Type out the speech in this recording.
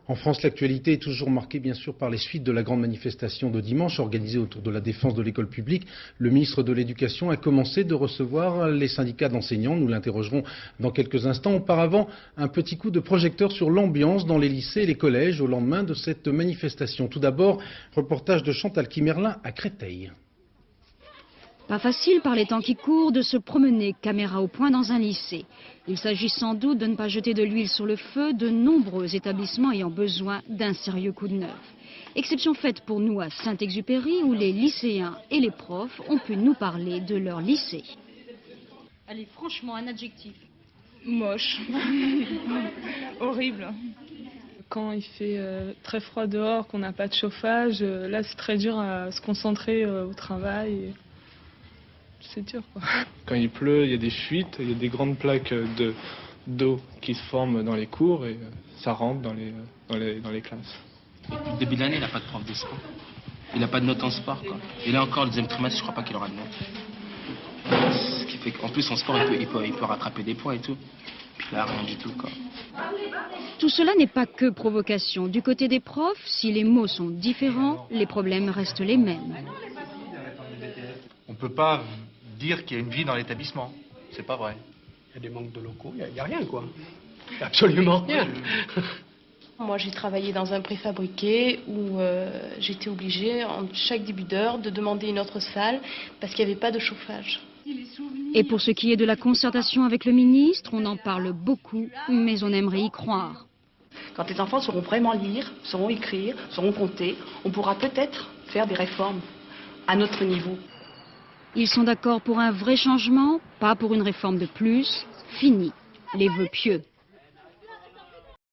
En France, l'actualité est toujours marquée bien sûr par les suites de la grande manifestation de dimanche organisée autour de la défense de l'école publique. Le ministre de l'Éducation a commencé de recevoir les syndicats d'enseignants. Nous l'interrogerons dans quelques instants. Auparavant, un petit coup de projecteur sur l'ambiance dans les lycées et les collèges au lendemain de cette manifestation. Tout d'abord, reportage de Chantal Kimerlin à Créteil. Pas facile par les temps qui courent de se promener caméra au point dans un lycée. Il s'agit sans doute de ne pas jeter de l'huile sur le feu de nombreux établissements ayant besoin d'un sérieux coup de neuf. Exception faite pour nous à Saint-Exupéry où les lycéens et les profs ont pu nous parler de leur lycée. Allez, franchement, un adjectif. Moche. Horrible. Quand il fait très froid dehors, qu'on n'a pas de chauffage, là c'est très dur à se concentrer au travail. C'est dur, quoi. Quand il pleut, il y a des fuites, il y a des grandes plaques d'eau qui se forment dans les cours et ça rentre dans les classes. Depuis le début de l'année, il n'a pas de prof de sport. Il n'a pas de notes en sport, quoi. Et là encore, le deuxième trimestre, je crois pas qu'il aura de notes. Ce qui fait qu'en plus, en sport, il peut rattraper des points et tout. Puis là, rien du tout, quoi. Tout cela n'est pas que provocation. Du côté des profs, si les mots sont différents, les problèmes restent les mêmes. On ne peut pas dire qu'il y a une vie dans l'établissement. C'est pas vrai. Il y a des manques de locaux, il n'y a rien, quoi. Il y a absolument rien. Moi, j'ai travaillé dans un préfabriqué où j'étais obligée, en chaque début d'heure, de demander une autre salle parce qu'il n'y avait pas de chauffage. Et pour ce qui est de la concertation avec le ministre, on en parle beaucoup, mais on aimerait y croire. Quand les enfants sauront vraiment lire, sauront écrire, sauront compter, on pourra peut-être faire des réformes à notre niveau. Ils sont d'accord pour un vrai changement, pas pour une réforme de plus. Fini les vœux pieux.